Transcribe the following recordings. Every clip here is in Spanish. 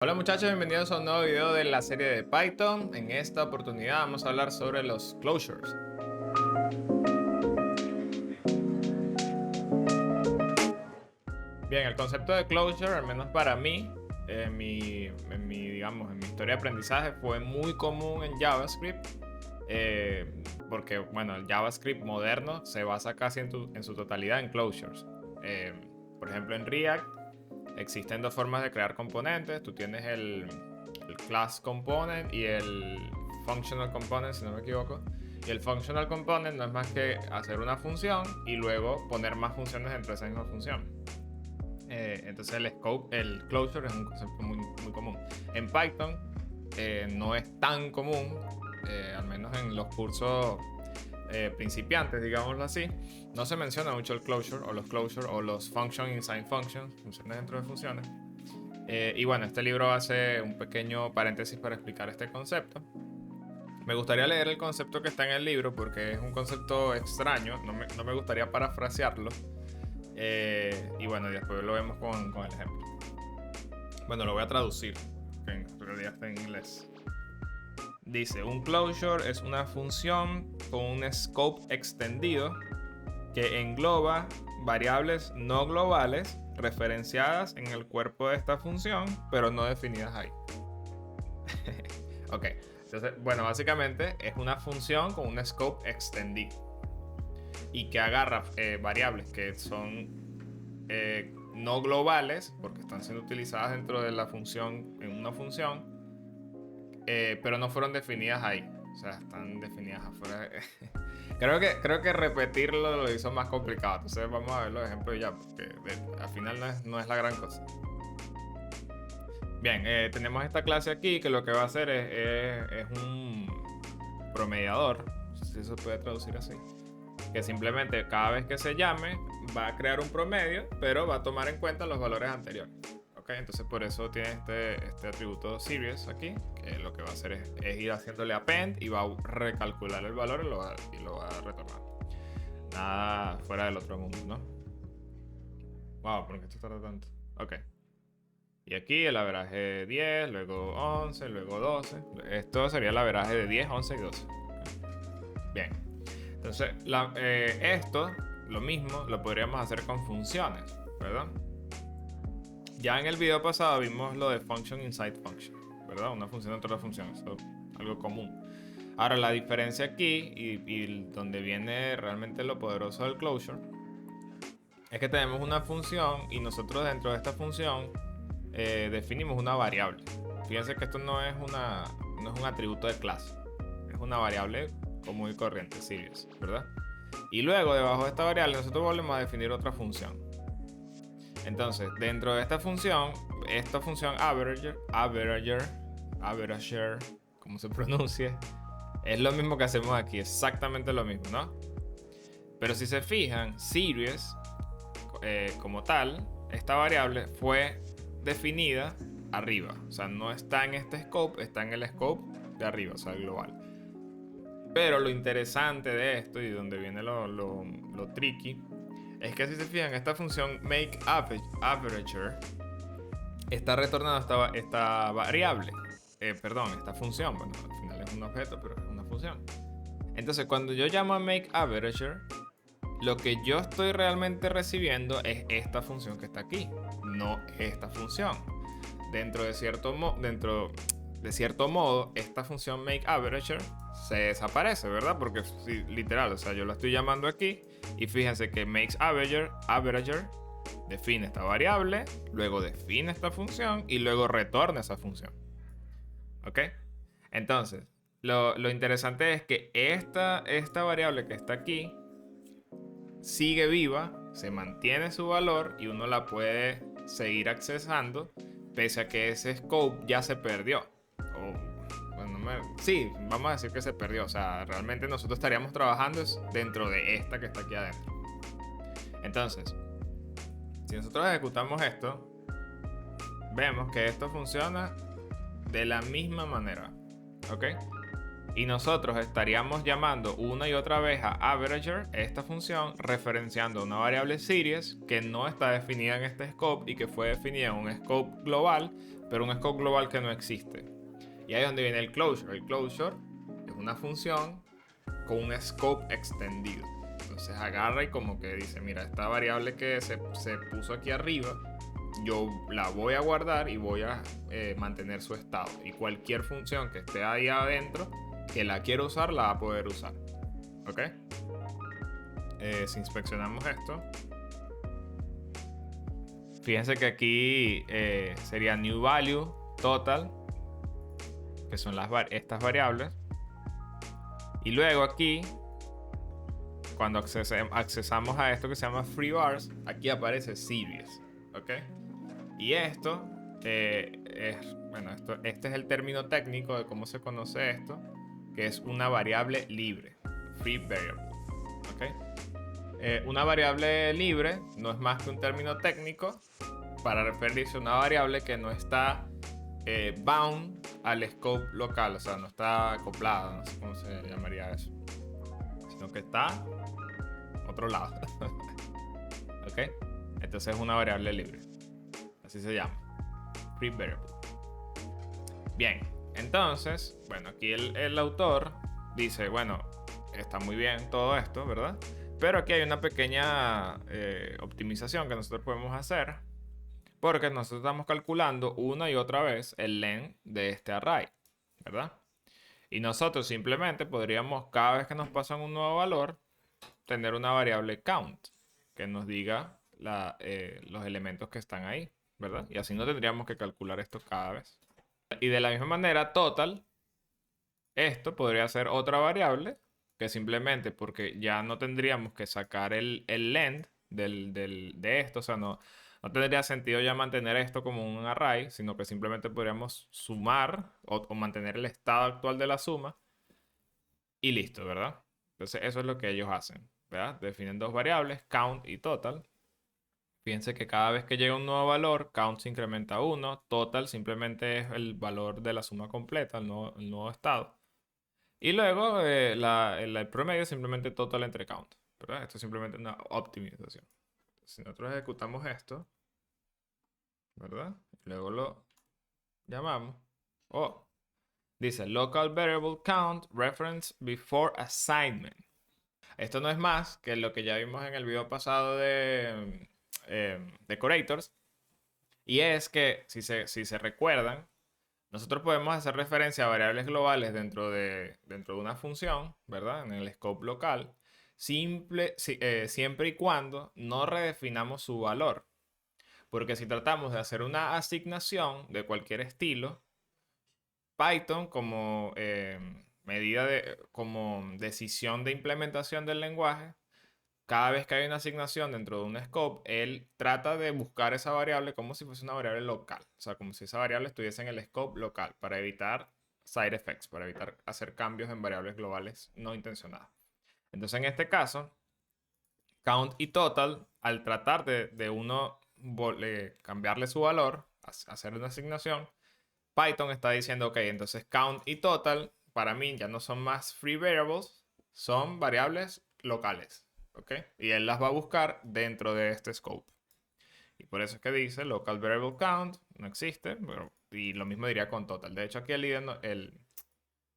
Hola muchachos, bienvenidos a un nuevo video de la serie de Python. En esta oportunidad vamos a hablar sobre los closures. Bien, el concepto de closure, al menos para mí, digamos, en mi historia de aprendizaje, fue muy común en JavaScript. Porque, bueno, el JavaScript moderno se basa casi en su totalidad en closures. Por ejemplo, en React existen dos formas de crear componentes. Tú tienes el class component y el functional component, si no me equivoco. Y el functional component no es más que hacer una función y luego poner más funciones dentro de esa misma función. Entonces el closure es un concepto muy común. En Python no es tan común, al menos en los cursos principiantes, digámoslo así. No se menciona mucho el closure o los function inside functions, funciones dentro de funciones. Y bueno, este libro hace un pequeño paréntesis para explicar este concepto. Me gustaría leer el concepto que está en el libro porque es un concepto extraño, no me gustaría parafrasearlo. Y bueno, después lo vemos con el ejemplo. Bueno, lo voy a traducir, que en realidad está en inglés. Dice, un closure es una función con un scope extendido que engloba variables no globales referenciadas en el cuerpo de esta función, pero no definidas ahí. Ok, entonces, bueno, básicamente es una función con un scope extendido y que agarra variables que son no globales, porque están siendo utilizadas dentro de la función, en una función, pero no fueron definidas ahí. O sea, están definidas afuera. Creo que repetirlo lo hizo más complicado. Entonces vamos a ver los ejemplos ya, porque al final no es la gran cosa. Bien, tenemos esta clase aquí que lo que va a hacer es un promediador, si eso se puede traducir así, que simplemente cada vez que se llame va a crear un promedio, pero va a tomar en cuenta los valores anteriores. ¿Ok? Entonces por eso tiene este atributo series aquí, que lo que va a hacer es ir haciéndole append y va a recalcular el valor y lo va a retornar. Nada fuera del otro mundo, ¿no? Wow, ¿por qué esto tarda tanto? Ok. Y aquí el averaje 10, luego 11, luego 12. Esto sería el averaje de 10, 11 y 12. Bien. Entonces, esto, lo mismo, lo podríamos hacer con funciones, ¿verdad? Ya en el video pasado vimos lo de function inside function, ¿verdad? Una función dentro de la función, eso es algo común. Ahora, la diferencia aquí y donde viene realmente lo poderoso del closure es que tenemos una función y nosotros dentro de esta función definimos una variable. Fíjense que esto no es un atributo de clase, es una variable común y corriente, series, ¿verdad? Y luego debajo de esta variable nosotros volvemos a definir otra función. Entonces, dentro de esta función averager, como se pronuncie, es lo mismo que hacemos aquí, exactamente lo mismo, ¿no? Pero si se fijan, series como tal, esta variable fue definida arriba. O sea, no está en este scope, está en el scope de arriba, o sea, el global. Pero lo interesante de esto y donde viene lo tricky es que si se fijan, esta función makeAverager está retornando esta variable. Esta función. Bueno, al final es un objeto, pero es una función. Entonces, cuando yo llamo a makeAverager, lo que yo estoy realmente recibiendo es esta función que está aquí, no esta función. Dentro de cierto modo, esta función makeAverager se desaparece, ¿verdad? Porque literal, o sea, yo la estoy llamando aquí y fíjense que makeAverager define esta variable, luego define esta función y luego retorna esa función. ¿Ok? Entonces, lo interesante es que esta variable que está aquí sigue viva, se mantiene su valor y uno la puede seguir accesando pese a que ese scope ya se perdió. Sí, vamos a decir que se perdió. O sea, realmente nosotros estaríamos trabajando dentro de esta que está aquí adentro. Entonces, si nosotros ejecutamos esto, vemos que esto funciona de la misma manera. ¿Ok? Y nosotros estaríamos llamando una y otra vez a averager, esta función, referenciando una variable series que no está definida en este scope y que fue definida en un scope global, pero un scope global que no existe. Y ahí es donde viene el closure. El closure es una función con un scope extendido. Entonces agarra y como que dice, mira, esta variable que se puso aquí arriba, yo la voy a guardar y voy a mantener su estado. Y cualquier función que esté ahí adentro, que la quiero usar, la va a poder usar. ¿Ok? Si inspeccionamos esto, fíjense que aquí sería new value total, que son estas variables. Y luego aquí, cuando accesamos a esto que se llama free vars, aquí aparece series. ¿Ok? Y esto bueno, este es el término técnico de cómo se conoce esto, que es una variable libre, free variable. ¿Okay? Una variable libre no es más que un término técnico para referirse a una variable que no está bound al scope local, o sea, no está acoplada, no sé cómo se llamaría eso, sino que está otro lado. ¿Ok? Entonces es una variable libre, así se llama, free variable. Bien, entonces, bueno, aquí el autor dice, bueno, está muy bien todo esto, ¿verdad? Pero aquí hay una pequeña optimización que nosotros podemos hacer, porque nosotros estamos calculando una y otra vez el len de este array, ¿verdad? Y nosotros simplemente podríamos, cada vez que nos pasan un nuevo valor, tener una variable count que nos diga los elementos que están ahí, ¿verdad? Y así no tendríamos que calcular esto cada vez. Y de la misma manera, total, esto podría ser otra variable que simplemente porque ya no tendríamos que sacar el length de esto, o sea, no tendría sentido ya mantener esto como un array, sino que simplemente podríamos sumar o mantener el estado actual de la suma y listo, ¿verdad? Entonces eso es lo que ellos hacen, ¿verdad? Definen dos variables, count y total. Fíjense que cada vez que llega un nuevo valor, count se incrementa a 1, total simplemente es el valor de la suma completa, el nuevo estado. Y luego el promedio es simplemente total entre count, ¿verdad? Esto es simplemente una optimización. Si nosotros ejecutamos esto, ¿verdad? Luego lo llamamos. Oh, dice local variable count reference before assignment. Esto no es más que lo que ya vimos en el video pasado de Decorators. Y es que, si se recuerdan, nosotros podemos hacer referencia a variables globales dentro de una función, ¿verdad? En el scope local, siempre y cuando no redefinamos su valor. Porque si tratamos de hacer una asignación de cualquier estilo, Python como como decisión de implementación del lenguaje, cada vez que hay una asignación dentro de un scope, él trata de buscar esa variable como si fuese una variable local. O sea, como si esa variable estuviese en el scope local para evitar side effects, para evitar hacer cambios en variables globales no intencionadas. Entonces, en este caso, count y total, al tratar de uno cambiarle su valor, hacer una asignación, Python está diciendo, ok, entonces count y total para mí ya no son más free variables, son variables locales. ¿Ok? Y él las va a buscar dentro de este scope. Y por eso es que dice local variable count, no existe, y lo mismo diría con total. De hecho, aquí el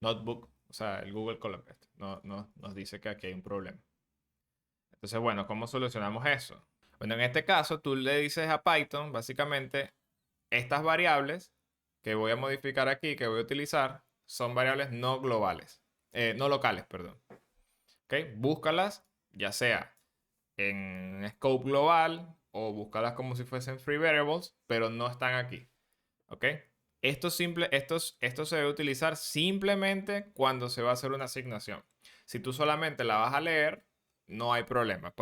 notebook, o sea, el Google Colab, nos dice que aquí hay un problema. Entonces, bueno, ¿cómo solucionamos eso? Bueno, en este caso, tú le dices a Python, básicamente, estas variables que voy a modificar aquí, que voy a utilizar, son variables no globales, no locales, perdón. ¿Ok? Búscalas, ya sea en scope global o búscalas como si fuesen free variables, pero no están aquí. ¿Ok? Esto se debe utilizar simplemente cuando se va a hacer una asignación. Si tú solamente la vas a leer, no hay problema.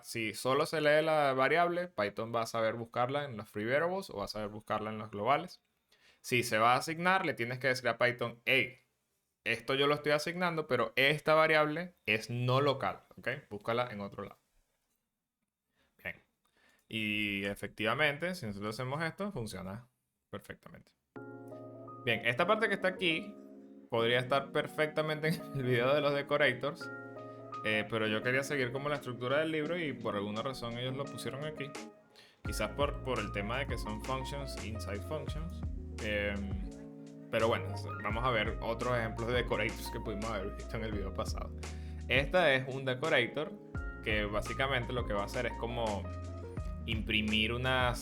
Si solo se lee la variable, Python va a saber buscarla en los free variables o va a saber buscarla en los globales. Si se va a asignar, le tienes que decir a Python, hey, esto yo lo estoy asignando, pero esta variable es no local. ¿Ok? Búscala en otro lado. Bien. Y efectivamente, si nosotros hacemos esto, funciona perfectamente. Bien, esta parte que está aquí podría estar perfectamente en el video de los decorators, pero yo quería seguir como la estructura del libro y por alguna razón ellos lo pusieron aquí. Quizás por el tema de que son functions inside functions. Pero bueno, vamos a ver otros ejemplos de decorators que pudimos haber visto en el video pasado. Esta es un decorator que básicamente lo que va a hacer es como imprimir una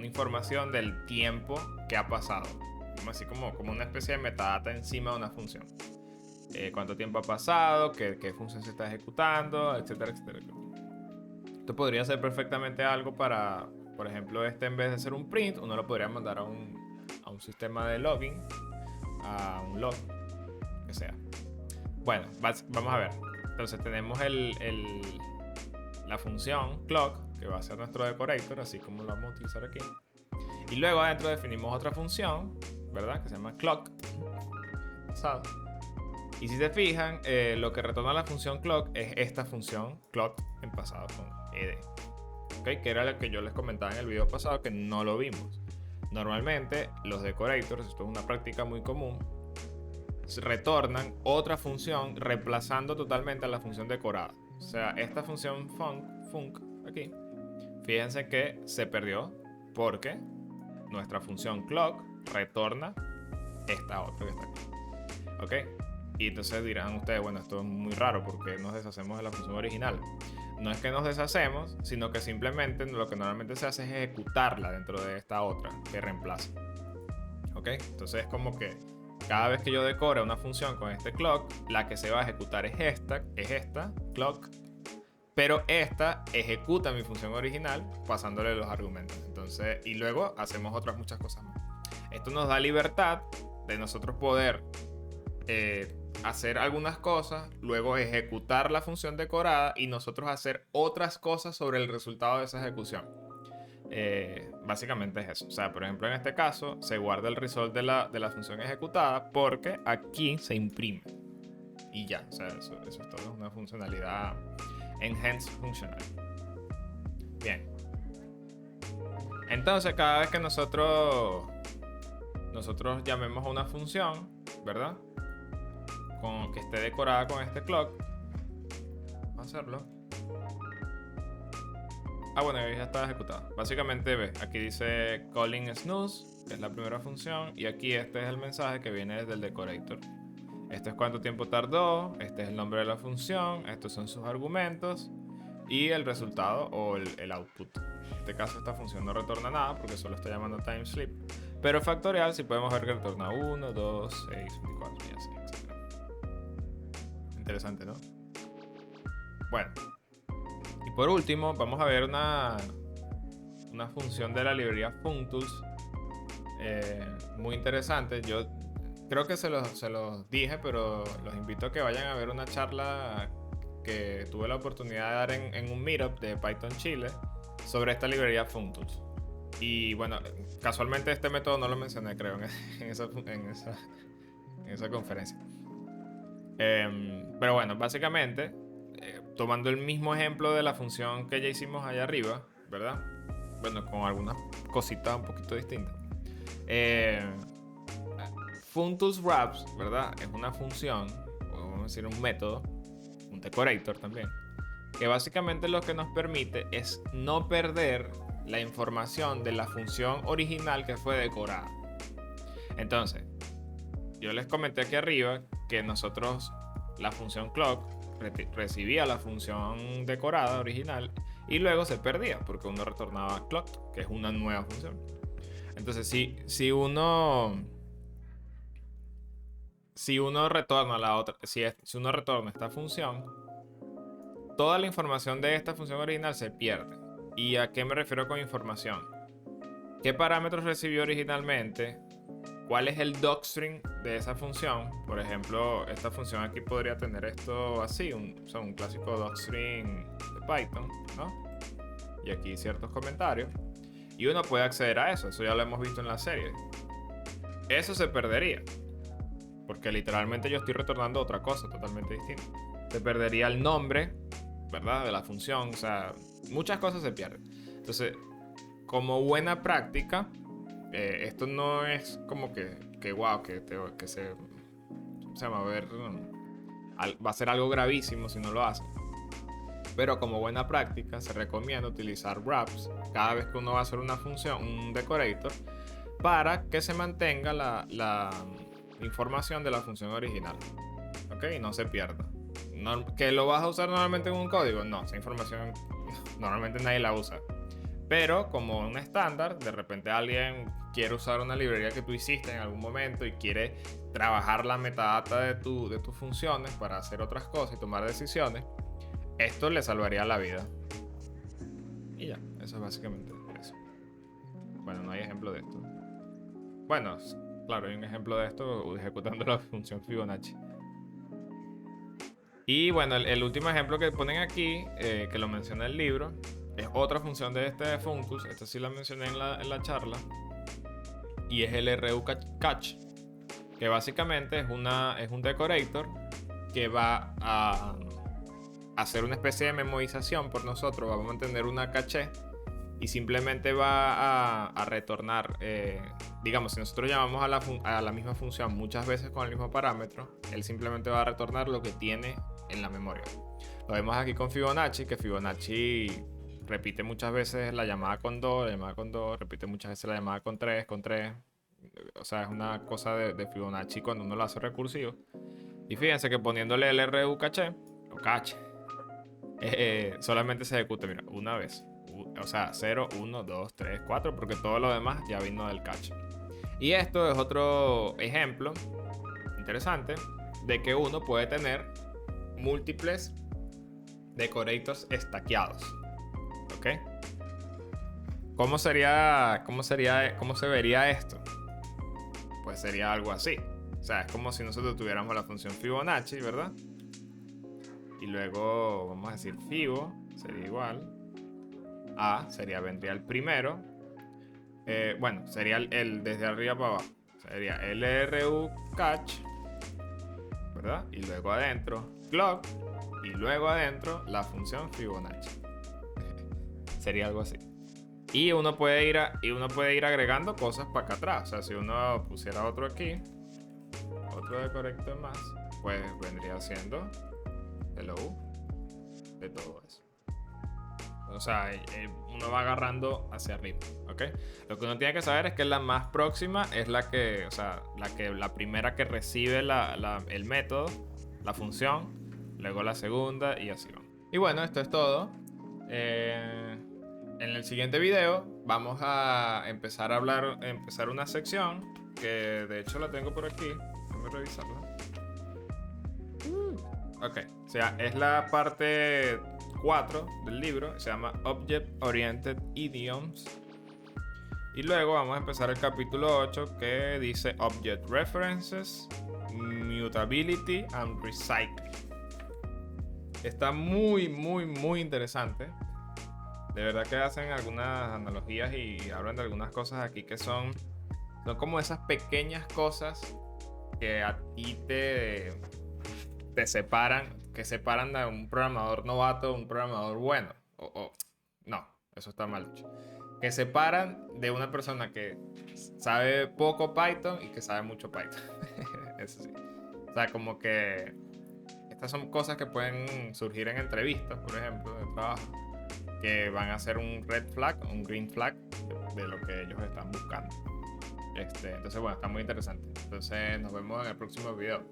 información del tiempo que ha pasado. Así como una especie de metadata encima de una función. Cuánto tiempo ha pasado, qué función se está ejecutando, etcétera, etcétera. Esto podría ser perfectamente algo para, por ejemplo, en vez de ser un print, uno lo podría mandar a un sistema de login, a un log, que sea. Bueno, vamos a ver. Entonces tenemos la función clock, que va a ser nuestro decorator, así como lo vamos a utilizar aquí. Y luego adentro definimos otra función, ¿verdad? Que se llama clock. Y si se fijan, lo que retorna la función clock es esta función clock en pasado con ed. ¿Okay? Que era lo que yo les comentaba en el video pasado, que no lo vimos. Normalmente los decorators, esto es una práctica muy común, retornan otra función reemplazando totalmente a la función decorada. O sea, esta función func aquí, fíjense que se perdió porque nuestra función clock retorna esta otra que está aquí. ¿Ok? Y entonces dirán ustedes, bueno, esto es muy raro porque nos deshacemos de la función original. No es que nos deshacemos, sino que simplemente lo que normalmente se hace es ejecutarla dentro de esta otra que reemplaza. ¿Ok? Entonces es como que cada vez que yo decore una función con este clock, la que se va a ejecutar es esta clock, pero esta ejecuta mi función original pasándole los argumentos. Entonces, y luego hacemos otras muchas cosas más. Esto nos da libertad de nosotros poder hacer algunas cosas, luego ejecutar la función decorada y nosotros hacer otras cosas sobre el resultado de esa ejecución. Básicamente es eso. O sea, por ejemplo, en este caso se guarda el result de la función ejecutada porque aquí se imprime y ya. O sea, eso es todo, es una funcionalidad enhanced functional. Bien, entonces cada vez que nosotros llamemos a una función, ¿verdad? Que esté decorada con este clock, vamos a hacerlo. Bueno, ya está ejecutada. Básicamente, ves, aquí dice calling snooze, que es la primera función, y aquí este es el mensaje que viene desde el decorator. Este es cuánto tiempo tardó, este es el nombre de la función, estos son sus argumentos y el resultado o el output. En este caso esta función no retorna nada porque solo está llamando timesleep, pero factorial sí podemos ver que retorna 1, 2, 6, 24 y así, etc. Interesante, ¿no? Bueno, y por último vamos a ver una función de la librería Functools muy interesante. Yo creo que se los dije, pero los invito a que vayan a ver una charla que tuve la oportunidad de dar en un meetup de Python Chile sobre esta librería Functools. Y bueno, casualmente este método no lo mencioné, creo, en esa conferencia. Pero bueno, básicamente, tomando el mismo ejemplo de la función que ya hicimos allá arriba, ¿verdad? Bueno, con algunas cositas un poquito distintas. Functools wraps, ¿verdad? Es una función, o vamos a decir un método, un decorator también, que básicamente lo que nos permite es no perder la información de la función original que fue decorada. Entonces, yo les comenté aquí arriba que nosotros, la función clock, recibía la función decorada original y luego se perdía porque uno retornaba clock, que es una nueva función. Entonces, si uno retorna la otra, si uno retorna esta función, toda la información de esta función original se pierde. ¿Y a qué me refiero con información? ¿Qué parámetros recibió originalmente? ¿Cuál es el docstring de esa función? Por ejemplo, esta función aquí podría tener esto así, un clásico docstring de Python, ¿no? Y aquí ciertos comentarios. Y uno puede acceder a eso ya lo hemos visto en la serie. Eso se perdería, porque literalmente yo estoy retornando otra cosa totalmente distinta. Se perdería el nombre, ¿verdad? De la función, o sea, muchas cosas se pierden. Entonces, como buena práctica, esto no es como que wow, que se llama? Va a ser algo gravísimo si no lo hace. Pero como buena práctica se recomienda utilizar wraps cada vez que uno va a hacer una función, un decorator, para que se mantenga la información de la función original, ¿ok? Y no se pierda. ¿Que lo vas a usar normalmente en un código? No, esa información normalmente nadie la usa. Pero como un estándar, de repente alguien quiere usar una librería que tú hiciste en algún momento y quiere trabajar la metadata de tus funciones para hacer otras cosas y tomar decisiones, esto le salvaría la vida. Y ya, eso es básicamente eso. Bueno, no hay ejemplo de esto. Bueno, claro, hay un ejemplo de esto ejecutando la función Fibonacci. Y bueno, el último ejemplo que ponen aquí, que lo menciona el libro, es otra función de este Funcus. Esta sí la mencioné en la charla. Y es el RU Catch, que básicamente es un decorator que va a hacer una especie de memorización por nosotros. Vamos a mantener una caché y simplemente va a retornar, digamos, si nosotros llamamos a la misma función muchas veces con el mismo parámetro, él simplemente va a retornar lo que tiene en la memoria. Lo vemos aquí con Fibonacci, que Fibonacci repite muchas veces la llamada con 2, repite muchas veces la llamada con 3. O sea, es una cosa de Fibonacci cuando uno lo hace recursivo. Y fíjense que poniéndole el RU caché, o cache, solamente se ejecuta, mira, una vez. O sea, 0, 1, 2, 3, 4, porque todo lo demás ya vino del cache. Y esto es otro ejemplo interesante de que uno puede tener múltiples decorators estaqueados. ¿Ok? ¿Cómo se vería esto? Pues sería algo así. O sea, es como si nosotros tuviéramos la función Fibonacci, ¿verdad? Y luego vamos a decir Fibo sería igual a, vendría el primero. Bueno, sería el desde arriba para abajo. Sería LRU catch, ¿verdad? Y luego adentro clock. Y luego adentro la función Fibonacci. Sería algo así. Y uno puede ir agregando cosas para acá atrás. O sea, si uno pusiera otro aquí, otro decorator más, pues vendría siendo hello de todo eso. O sea, uno va agarrando hacia arriba, ¿ok? Lo que uno tiene que saber es que la más próxima es la primera que recibe el método, la función, luego la segunda y así va. Y bueno, esto es todo. En el siguiente video vamos a empezar una sección que de hecho la tengo por aquí. Déjame revisarla. Ok, o sea, es la parte 4 del libro, se llama Object Oriented Idioms. Y luego vamos a empezar el capítulo 8 que dice Object References, Mutability and Recycling. Está muy, muy, muy interesante. De verdad que hacen algunas analogías y hablan de algunas cosas aquí que son como esas pequeñas cosas que a ti te separan de un programador novato, un programador bueno. No, eso está mal dicho. Que separan de una persona que sabe poco Python y que sabe mucho Python. Eso sí. O sea, como que estas son cosas que pueden surgir en entrevistas, por ejemplo, de trabajo, que van a ser un red flag, un green flag de lo que ellos están buscando. Entonces, bueno, está muy interesante. Entonces, nos vemos en el próximo video.